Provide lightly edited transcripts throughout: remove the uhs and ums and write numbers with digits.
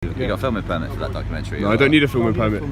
You got a filming permit for that documentary? No, I don't need a filming permit.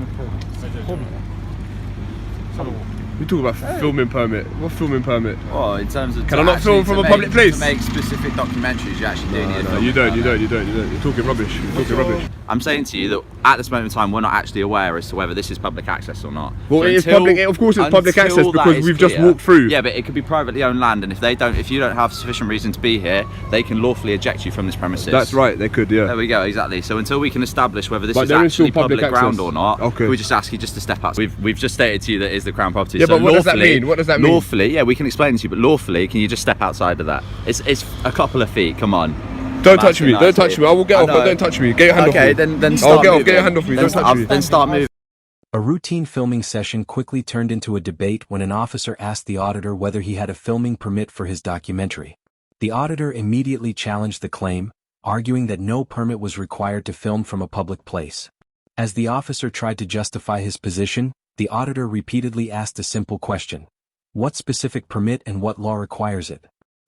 We talk about filming permit. What filming permit? Well, in terms of can I not film from a public place? To make specific documentaries, you actually do need a filming you don't. permit. You don't. You're talking rubbish. You're talking rubbish. I'm saying to you that at this moment in time, we're not actually aware as to whether this is public access or not. Well, it is public. Of course, it's public access because we've just walked through. Yeah, but it could be privately owned land, and if you don't have sufficient reason to be here, they can lawfully eject you from this premises. That's right. They could. Yeah. There we go. Exactly. So until we can establish whether this is actually public ground or not, okay, we just ask you just to step out. We've just stated to you that it is the Crown property. Yeah, so but what does that mean? What does that mean? Lawfully, yeah, we can explain it to you, but lawfully, can you just step outside of that? It's a couple of feet. Come on. Don't touch me. Don't touch me. I will get off, but don't touch me. Get your hand off me. Okay, then start moving. I'll get your hand off me. Don't touch me. Then start moving. A routine filming session quickly turned into a debate when an officer asked the auditor whether he had a filming permit for his documentary. The auditor immediately challenged the claim, arguing that no permit was required to film from a public place. As the officer tried to justify his position, the auditor repeatedly asked a simple question: what specific permit and what law requires it?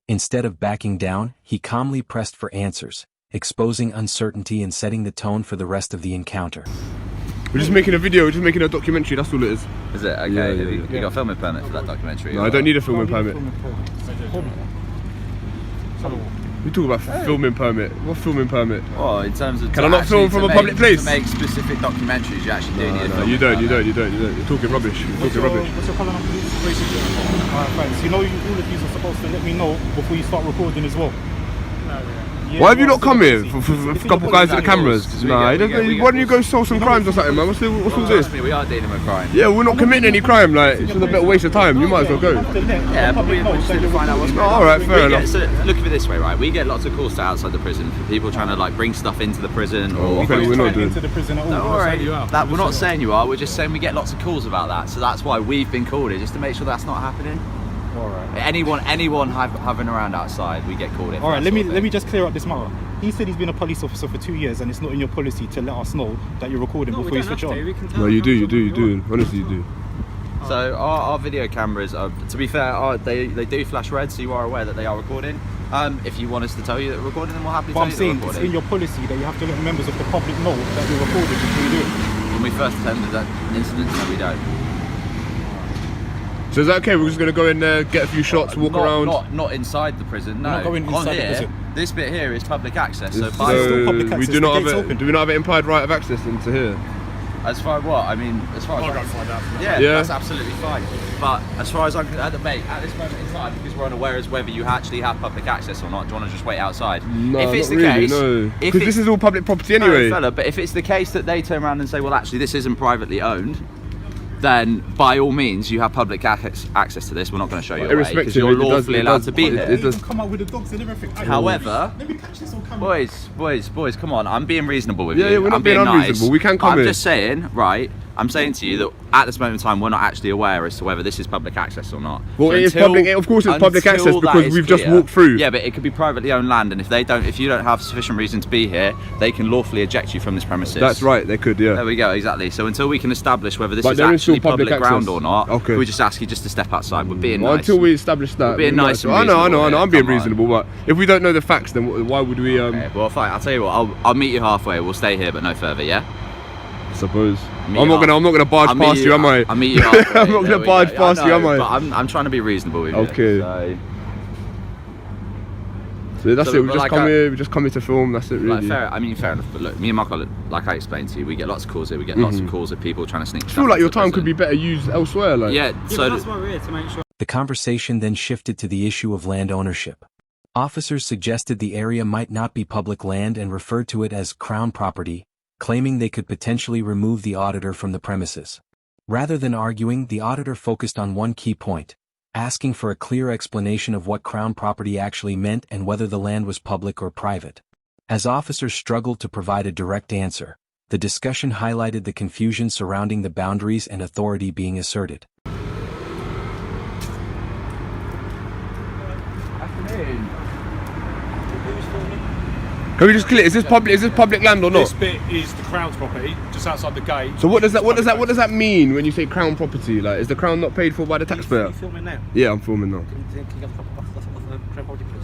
Instead of backing down, he calmly pressed for answers, exposing uncertainty and setting the tone for the rest of the encounter. We're just making a video, we're just making a documentary, that's all it is. Is it? Okay, Yeah. You got a filming permit for that documentary? No, I don't need a filming permit. We talk about filming permit. What filming permit? Well, in terms of can I not film from a public place? To make specific documentaries, you actually do need a filming you don't. permit. You don't. You're talking rubbish. You're talking rubbish. What's your colour number, please? Alright, fine. So you know all of you are supposed to let me know before you start recording as well. Yeah, why have you not come here for a couple guys with the cameras? Nah, why don't you go solve some crimes or something, man? What's all this? Trust me, we are dealing with crime. Yeah, we're not committing any crime. Like, it's just a bit of a waste of time. You might as well go. Yeah, but we're just here to find out what's going on. Alright, fair enough. So look at it this way, right? We get lots of calls to outside the prison for people trying to like bring stuff into the prison or. Okay, we're not doing. Into the prison at all. No, alright. That we're not saying you are. We're just saying we get lots of calls about that. So that's why we've been called here, just to make sure that's not happening. Alright. Anyone having around outside, we get called in. Alright, let me just clear up this matter. He said he's been a police officer for 2 years and it's not in your policy to let us know that you're recording before you switch on. No, you do. Honestly, you do. So our video cameras, to be fair, they do flash red, so you are aware that they are recording. If you want us to tell you that we're recording, then we'll happily tell you that we're recording. But I'm saying it's in your policy that you have to let members of the public know that you're recording before you do it. When we first attended that incident, no, we don't. So is that okay? We're just going to go in there, get a few shots, walk around? Not inside the prison, no. We're not going inside the prison. This bit here is public access. So we do not have an implied right of access into here. As far as what? I mean, as far as I'll go find out. yeah, that's absolutely fine. But as far as I'm concerned, at this moment in time, because we're unaware as whether you actually have public access or not, do you want to just wait outside? No, if it's not the really, case, no. Because this is all public property anyway. No, fella, but if it's the case that they turn around and say, well, actually, this isn't privately owned, then by all means you have public access to this. We're not going to show you away because you're lawfully allowed to be here. It does come out with the dogs and everything. However, let me catch this on camera. boys, come on. I'm being reasonable with you. Yeah, we're not being unreasonable. Nice. We can come I'm in. just saying, right? I'm saying to you that at this moment in time, we're not actually aware as to whether this is public access or not. Well, so it is public. Of course, it's public access because we've just walked through. Yeah, but it could be privately owned land, and if you don't have sufficient reason to be here, they can lawfully eject you from this premises. That's right. They could. Yeah. There we go. Exactly. So until we can establish whether this is actually public ground or not, okay, we just ask you just to step outside. We're being nice. Until we establish that. We're being nice and I know. I'm being Come on. reasonable, but if we don't know the facts, then why would we? Okay, well, fine. I'll tell you what. I'll meet you halfway. We'll stay here, but no further. Yeah. I suppose. I'm not gonna barge past you, am I? I'll meet you halfway. I'm not gonna barge past you, am I? But I'm trying to be reasonable with you. Okay. So that's it. We just come here. We just come here to film. That's it, really. Fair enough. But look, me and Michael, like I explained to you, we get lots of calls here. We get lots of calls of people trying to sneak. I feel like your time could be better used elsewhere. Like. Yeah. So that's why we're here, to make sure. The conversation then shifted to the issue of land ownership. Officers suggested the area might not be public land and referred to it as Crown property, claiming they could potentially remove the auditor from the premises. Rather than arguing, the auditor focused on one key point, asking for a clear explanation of what Crown property actually meant and whether the land was public or private. As officers struggled to provide a direct answer, the discussion highlighted the confusion surrounding the boundaries and authority being asserted. Can we just clear? Is this public land or not? This bit is the Crown's property, just outside the gate. So what does that mean when you say Crown property? Like, is the Crown not paid for by the taxpayer? Are you filming now? Yeah, I'm filming now.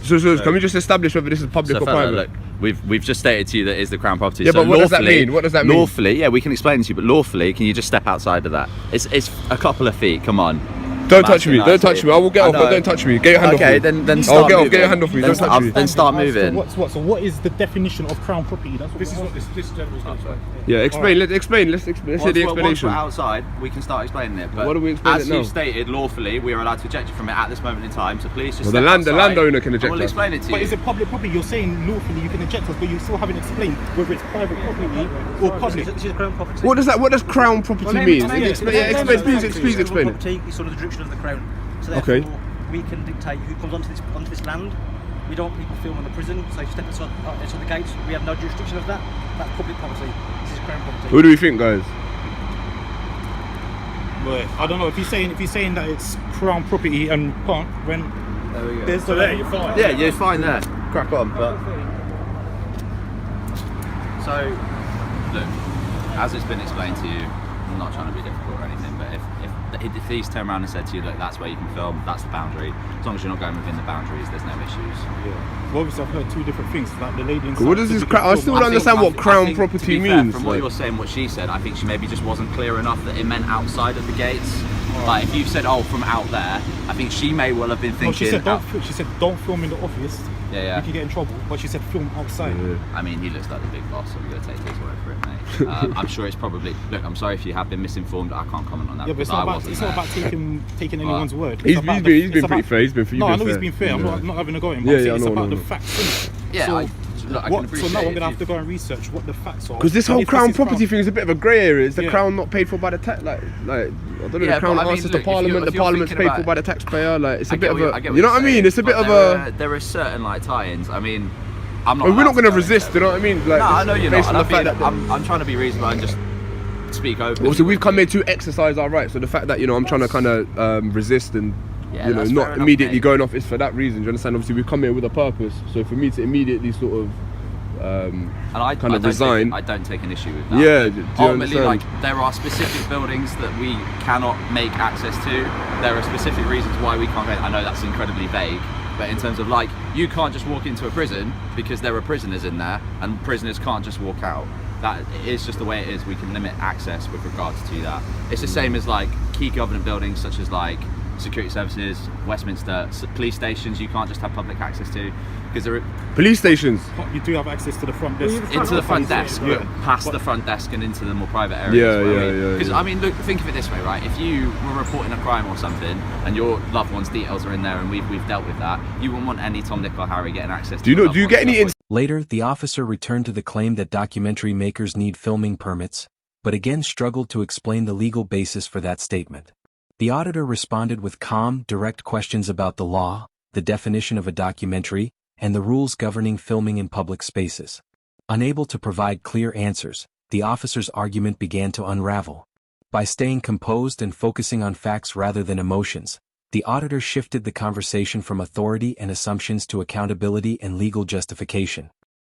So can we just establish whether this is public or private? Look, we've just stated to you that it is the Crown property. Yeah, so but what does that mean? What does that mean? Lawfully, yeah, we can explain it to you, but lawfully, can you just step outside of that? It's a couple of feet. Come on. Don't touch me. Don't touch me. I will get off, but don't touch me. Get your hand off me. Okay, then I'll start get off. moving. Get your hand off me. Don't touch me. Then start moving. So what is the definition of Crown property? That's what This is what this gentleman's going to explain. Yeah, explain. Let's explain. Let's hear the Once explanation. we're outside, we can start explaining it. But What do we explain as it now? you stated, lawfully, we are allowed to eject you from it at this moment in time. So please just. Well, step the outside landowner can eject and we'll us. explain it to you. But is it public property? You're saying lawfully you can eject us, but you still haven't explained whether it's private property or public. This is Crown property. What does Crown property mean? Please explain it. Property is sort of the jurisdiction of the Crown. So Okay. therefore, we can dictate who comes onto this land. We don't want people filming the prison, so if you step outside the gates, we have no jurisdiction of that. That's public property. This is Crown property. What do we think, guys? But I don't know if you're saying that it's Crown property and can't rent. There we go. There's So there, you're fine. Yeah, you're fine there. Crack on, but. So, look, as it's been explained to you, I'm not trying to be difficult or anything, but if he's turned around and said to you, look, that's where you can film, that's the boundary. As long as you're not going within the boundaries, there's no issues. Yeah. Well, obviously I've heard two different things. Like the lady inside. What does this? I still don't understand what Crown property to be fair, means. from what you're saying, what she said, I think she maybe just wasn't clear enough that it meant outside of the gates. Like if you said, oh, from out there, I think she may well have been thinking. No, she said don't film in the office. Yeah. You can get in trouble. But she said film outside. I mean, he looks like the big boss, so we're going to take his word for it, mate. I'm sure it's probably. Look, I'm sorry if you have been misinformed. I can't comment on that. Yeah, but it's not about taking anyone's word. He's been pretty fair. He's been fair. No, I know he's been fair. I'm not having a go at him. But it's about the facts. Yeah. So, I can appreciate so now I'm if gonna have you- to go and research what the facts are. Because this whole Crown property thing is a bit of a grey area. Is the Yeah. Crown not paid for by the tax? Like I don't know. Yeah, The Crown but I mean, answers look, to if you're- Parliament. The if you're Parliament's thinking paid for about- by the taxpayer. Like it's a I bit get of what a. you're You know what I saying, mean? It's a bit but of a. There are certain like tie-ins. I mean, I'm not. We're not allowed going to go resist. into You know what I mean? Like, No, I know you're based not. on the fact that I'm trying to be reasonable and just speak open. obviously we've come here to exercise our rights. So the fact that I'm trying to kind of resist and Yeah, that's fair not enough, immediately mate. going off is for that reason. Do you understand? Obviously we've come here with a purpose. So for me to immediately sort of And I kind of don't resign. I don't take an issue with that. Yeah, do you Ultimately, understand? like there are specific buildings that we cannot make access to. There are specific reasons why we can't. I know that's incredibly vague, but in terms of like, you can't just walk into a prison because there are prisoners in there, and prisoners can't just walk out. That is just the way it is. We can limit access with regards to that. It's the same as like key government buildings such as like security services, Westminster, police stations. You can't just have public access to because there are police stations. You do have access to the front desk. into the front desk, Yeah. but past the front desk and into the more private Yeah, areas. Because yeah. I mean, look, think of it this way, right? If you were reporting a crime or something, and your loved one's details are in there, and we've dealt with that, you wouldn't want any Tom, Dick, or Harry getting access. Do you your know? loved Do you one's get any? stuff. Later, the officer returned to the claim that documentary makers need filming permits, but again struggled to explain the legal basis for that statement. The auditor responded with calm, direct questions about the law, the definition of a documentary, and the rules governing filming in public spaces. Unable to provide clear answers, the officer's argument began to unravel. By staying composed and focusing on facts rather than emotions, the auditor shifted the conversation from authority and assumptions to accountability and legal justification.